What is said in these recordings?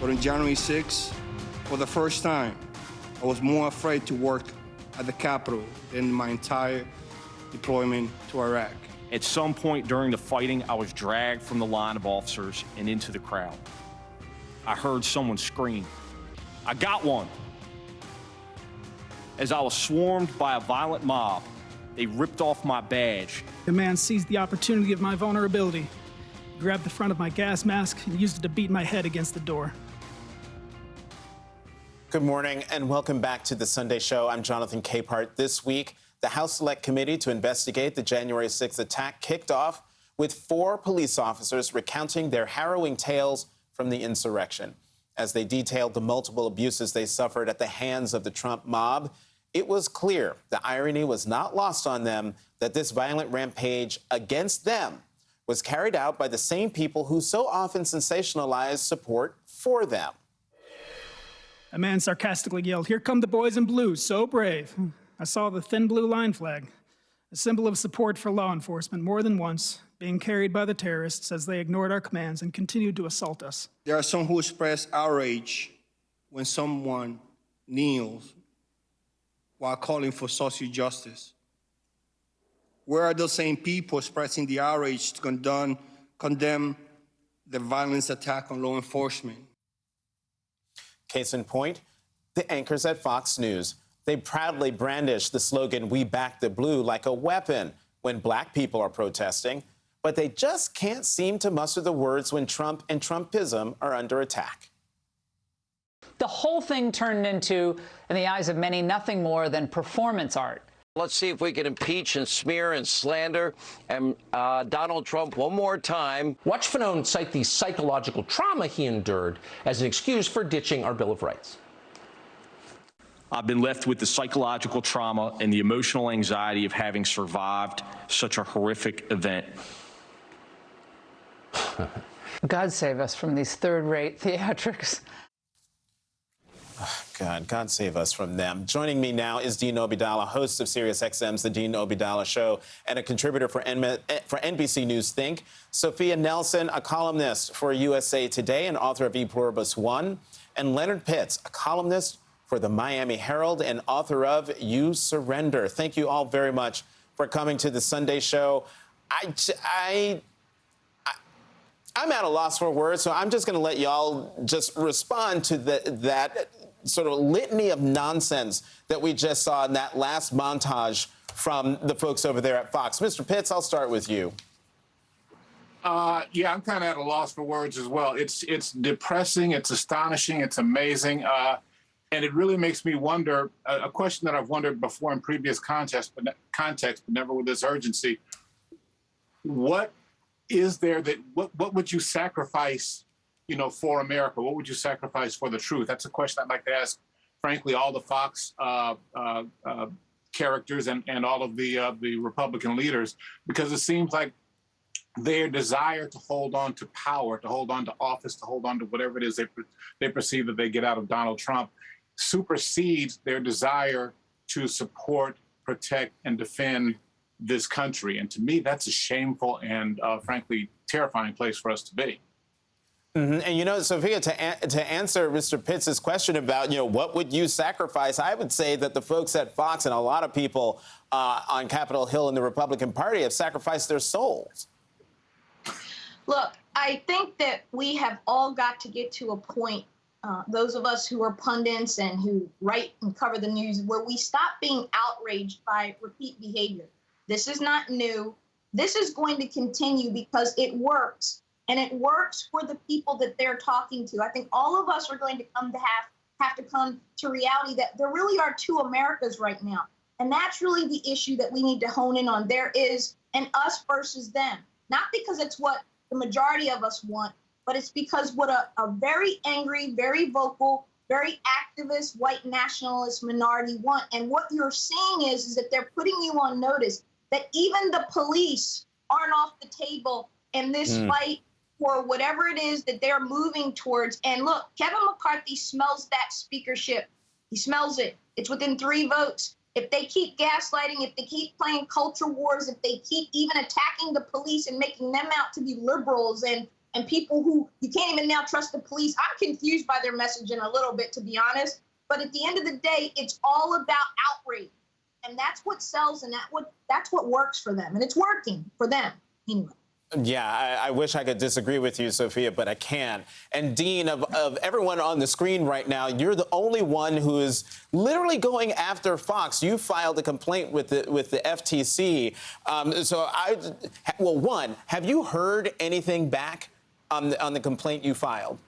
But on January 6th, for the first time, I was more afraid to work at the Capitol than my entire deployment to Iraq. At some point during the fighting, I was dragged from the line of officers and into the crowd. I heard someone scream, "I got one!" As I was swarmed by a violent mob, they ripped off my badge. The man seized the opportunity of my vulnerability, grabbed the front of my gas mask, and used it to beat my head against the door. Good morning and welcome back to the Sunday Show. I'm Jonathan Capehart. This week, the House Select Committee to investigate the January 6th attack kicked off with 4 police officers recounting their harrowing tales from the insurrection. As they detailed the multiple abuses they suffered at the hands of the Trump mob, it was clear the irony was not lost on them that this violent rampage against them was carried out by the same people who so often sensationalize support for them. A man sarcastically yelled, "Here come the boys in blue, so brave." I saw the thin blue line flag, a symbol of support for law enforcement, more than once, being carried by the terrorists as they ignored our commands and continued to assault us. There are some who express outrage when someone kneels while calling for social justice. Where are those same people expressing the outrage to condemn the violence attack on law enforcement? Case in point, the anchors at Fox News. They proudly brandish the slogan, "We back the blue," like a weapon when black people are protesting, but they just can't seem to muster the words when Trump and Trumpism are under attack. The whole thing turned into, in the eyes of many, nothing more than performance art. Let's see if we can impeach and smear and slander Donald Trump one more time. Watch Fanone cite the psychological trauma he endured as an excuse for ditching our Bill of Rights. I've been left with the psychological trauma and the emotional anxiety of having survived such a horrific event. God save us from these third-rate theatrics. God save us from them. Joining me now is Dean Obeidallah, host of SiriusXM's The Dean Obeidallah Show and a contributor for NBC News Think. Sophia Nelson, a columnist for USA Today and author of E Pluribus One. And Leonard Pitts, a columnist for the Miami Herald and author of You Surrender. Thank you all very much for coming to the Sunday Show. I'm at a loss for words, so I'm just going to let y'all just respond to that sort of litany of nonsense that we just saw in that last montage from the folks over there at Fox. Mr. Pitts, I'll start with you. Yeah, I'm kind of at a loss for words as well. It's depressing, it's astonishing, it's amazing, and it really makes me wonder, a question that I've wondered before in previous context, but never with this urgency. What is there that, what would you sacrifice, for America? What would you sacrifice for the truth? That's a question I'd like to ask, frankly, all the Fox characters and all of the Republican leaders, because it seems like their desire to hold on to power, to hold on to office, to hold on to whatever it is they perceive that they get out of Donald Trump supersedes their desire to support, protect, and defend this country. And to me, that's a shameful and, frankly, terrifying place for us to be. Mm-hmm. And, Sophia, to answer Mr. Pitts' question about, what would you sacrifice, I would say that the folks at Fox and a lot of people on Capitol Hill in the Republican Party have sacrificed their souls. Look, I think that we have all got to get to a point, those of us who are pundits and who write and cover the news, where we stop being outraged by repeat behavior. This is not new. This is going to continue because it works. And it works for the people that they're talking to. I think all of us are going to have to come to reality that there really are two Americas right now. And that's really the issue that we need to hone in on. There is an us versus them, not because it's what the majority of us want, but it's because what a very angry, very vocal, very activist, white nationalist minority want. And what you're seeing is that they're putting you on notice that even the police aren't off the table in this fight for whatever it is that they're moving towards. And look, Kevin McCarthy smells that speakership. He smells it. It's within 3 votes. If they keep gaslighting, if they keep playing culture wars, if they keep even attacking the police and making them out to be liberals and and people who you can't even now trust the police. I'm confused by their messaging a little bit, to be honest. But at the end of the day, it's all about outrage. And that's what sells, and that's what works for them. And it's working for them anyway. Yeah, I wish I could disagree with you, Sophia, but I can't. And Dean, of everyone on the screen right now, you're the only one who is literally going after Fox. You filed a complaint with the FTC. One, have you heard anything back on the complaint you filed?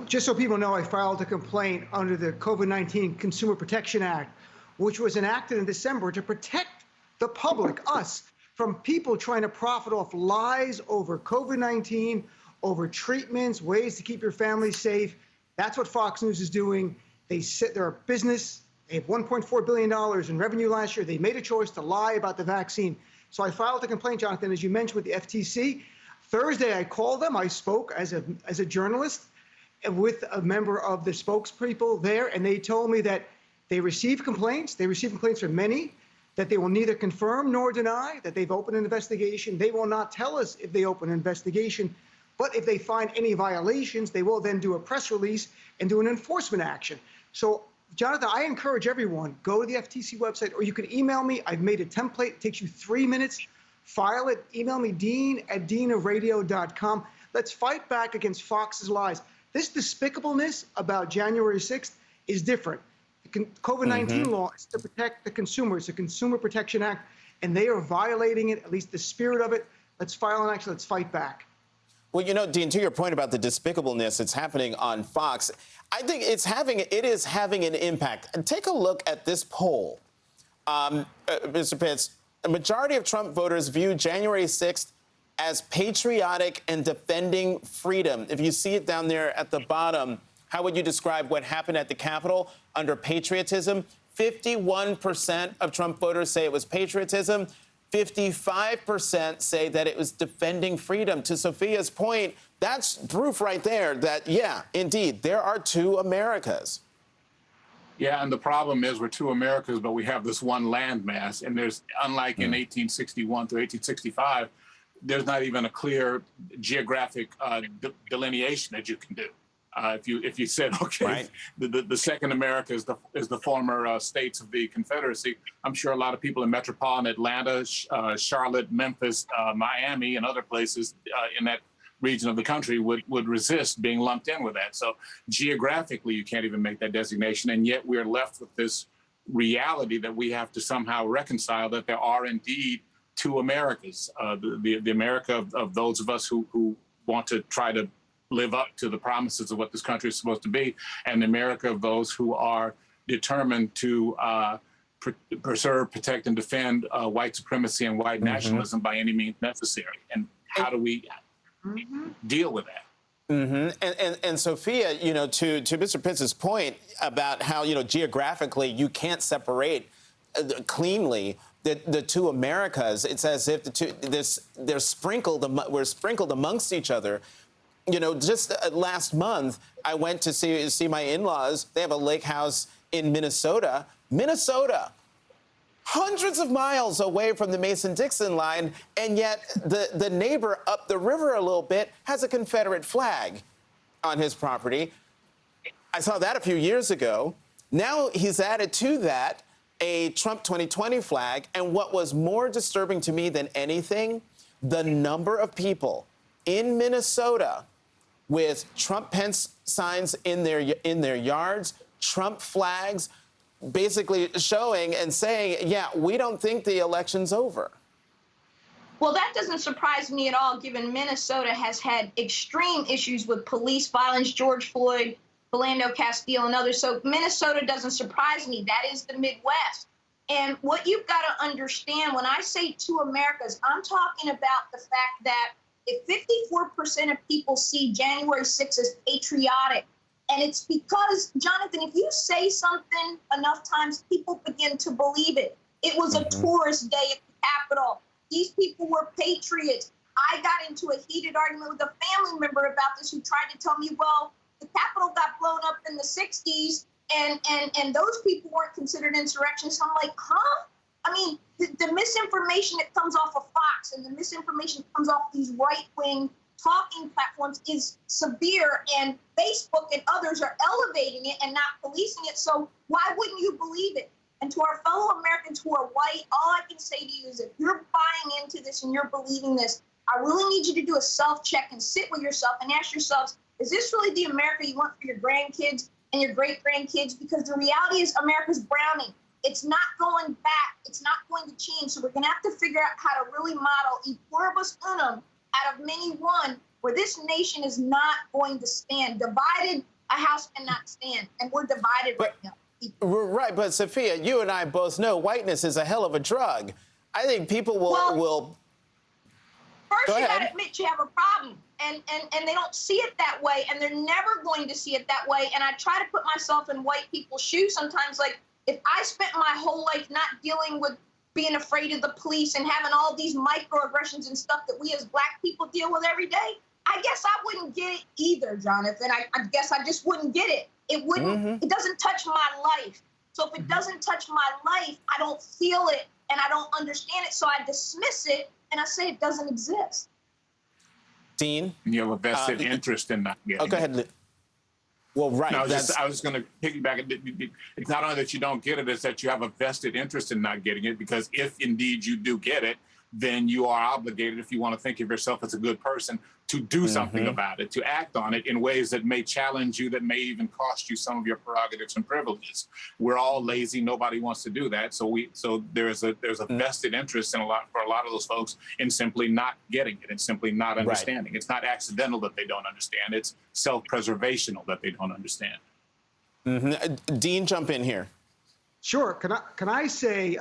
Just so people know, I filed a complaint under the COVID-19 Consumer Protection Act, which was enacted in December to protect the public, us, from people trying to profit off lies over COVID-19, over treatments, ways to keep your family safe. That's what Fox News is doing. They're a business. They have $1.4 billion in revenue last year. They made a choice to lie about the vaccine. So I filed a complaint, Jonathan, as you mentioned, with the FTC. Thursday, I called them. I spoke as a journalist with a member of the spokespeople there, and they told me that they received complaints. They received complaints from many, that they will neither confirm nor deny that they've opened an investigation. They will not tell us if they open an investigation, but if they find any violations, they will then do a press release and do an enforcement action. So, Jonathan, I encourage everyone, go to the FTC website, or you can email me. I've made a template. It takes you 3 minutes. File it. Email me, dean@deanofradio.com. Let's fight back against Fox's lies. This despicableness about January 6th is different. The COVID-19 law is to protect the consumer. It's a Consumer Protection Act, and they are violating it, at least the spirit of it. Let's file an action. Let's fight back. Well, you know, Dean, to your point about the despicableness, it's happening on Fox. I think it is having an impact. And take a look at this poll. Mr. Pitts, a majority of Trump voters view January 6th as patriotic and defending freedom. If you see it down there at the bottom, how would you describe what happened at the Capitol under patriotism? 51% of Trump voters say it was patriotism. 55% say that it was defending freedom. To Sophia's point, that's proof right there that, yeah, indeed, there are two Americas. Yeah, and the problem is we're two Americas, but we have this one landmass. And there's, unlike in 1861 to 1865, there's not even a clear geographic delineation that you can do. If you said, okay, right, the second America is the former states of the Confederacy, I'm sure a lot of people in metropolitan Atlanta, Charlotte, Memphis, Miami, and other places in that region of the country would resist being lumped in with that. So geographically, you can't even make that designation, and yet we're left with this reality that we have to somehow reconcile that there are indeed two Americas, the America of those of us who want to try to live up to the promises of what this country is supposed to be, and the America of those who are determined to preserve, protect, and defend white supremacy and white nationalism by any means necessary. And how do we deal with that? And Sophia, you know, to Mr. Pitts' point about how, you know, geographically you can't separate cleanly the two Americas. It's as if we're sprinkled amongst each other. You know, just last month, I went to see my in-laws. They have a lake house in Minnesota. Hundreds of miles away from the Mason-Dixon line, and yet the neighbor up the river a little bit has a Confederate flag on his property. I saw that a few years ago. Now he's added to that a Trump 2020 flag, and what was more disturbing to me than anything, the number of people in Minnesota with Trump Pence signs in their yards, Trump flags, basically showing and saying, yeah, we don't think the election's over. Well, that doesn't surprise me at all, given Minnesota has had extreme issues with police violence, George Floyd, Philando Castile, and others. So Minnesota doesn't surprise me. That is the Midwest. And what you've got to understand, when I say two Americas, I'm talking about the fact that if 54% of people see January 6th as patriotic, and it's because, Jonathan, if you say something enough times, people begin to believe it. It was a tourist day at the Capitol. These people were patriots. I got into a heated argument with a family member about this who tried to tell me, well, the Capitol got blown up in the 60s, and those people weren't considered insurrectionists. I'm like, huh? I mean, the misinformation that comes off of Fox and the misinformation that comes off these right-wing talking platforms is severe, and Facebook and others are elevating it and not policing it. So why wouldn't you believe it? And to our fellow Americans who are white, all I can say to you is if you're buying into this and you're believing this, I really need you to do a self-check and sit with yourself and ask yourselves, is this really the America you want for your grandkids and your great-grandkids? Because the reality is America's browning. It's not going back. It's not going to change. So we're going to have to figure out how to really model e pluribus unum out of many one, where this nation is not going to stand. Divided, a house cannot stand. And we're divided right now. Right, but Sophia, you and I both know whiteness is a hell of a drug. I think people will First, you got to admit you have a problem, and they don't see it that way, and they're never going to see it that way. And I try to put myself in white people's shoes sometimes. Like, if I spent my whole life not dealing with being afraid of the police and having all these microaggressions and stuff that we as black people deal with every day, I guess I wouldn't get it either, Jonathan. I guess I just wouldn't get it. It wouldn't. It doesn't touch my life. So if it doesn't touch my life, I don't feel it and I don't understand it. So I dismiss it and I say it doesn't exist. Dean? You have a vested interest in not getting it. Go ahead. Well, right. No, I was going to piggyback. It's not only that you don't get it, it's that you have a vested interest in not getting it, because if indeed you do get it, then you are obligated, if you want to think of yourself as a good person, to do something about it, to act on it in ways that may challenge you, that may even cost you some of your prerogatives and privileges. We're all lazy. Nobody wants to do that. So there's a vested interest for a lot of those folks in simply not getting it and simply not understanding. It's not accidental that they don't understand. It's self-preservational that they don't understand. Dean, jump in here. Sure. Can I say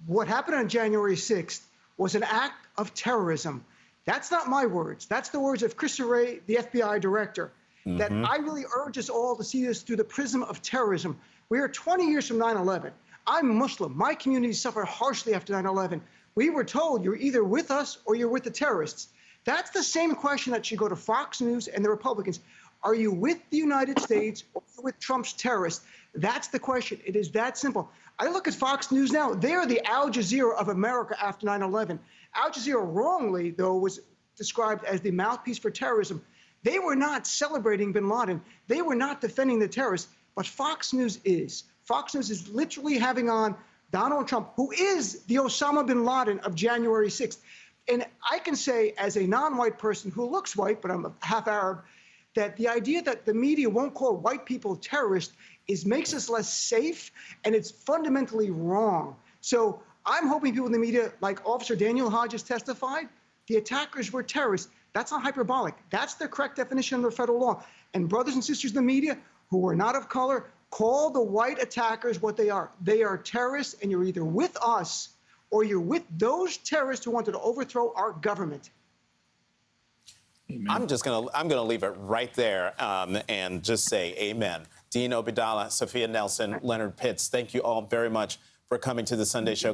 what happened on January 6th was an act of terrorism? That's not my words. That's the words of Christopher Wray, the FBI director, that I really urge us all to see this through the prism of terrorism. We are 20 years from 9/11. I'm Muslim. My community suffered harshly after 9/11. We were told you're either with us or you're with the terrorists. That's the same question that should go to Fox News and the Republicans. Are you with the United States or with Trump's terrorists? That's the question. It is that simple. I look at Fox News now. They are the Al Jazeera of America after 9/11. Al Jazeera wrongly, though, was described as the mouthpiece for terrorism. They were not celebrating bin Laden. They were not defending the terrorists. But Fox News is. Fox News is literally having on Donald Trump, who is the Osama bin Laden of January 6th. And I can say, as a non-white person who looks white, but I'm half Arab, that the idea that the media won't call white people terrorists makes us less safe, and it's fundamentally wrong. So I'm hoping people in the media, like Officer Daniel Hodges testified, the attackers were terrorists. That's not hyperbolic. That's the correct definition under federal law. And brothers and sisters in the media who are not of color, call the white attackers what they are. They are terrorists, and you're either with us or you're with those terrorists who wanted to overthrow our government. Amen. I'm gonna leave it right there and just say amen. Dean Obeidallah, Sophia Nelson, Leonard Pitts, thank you all very much for coming to the Sunday Show.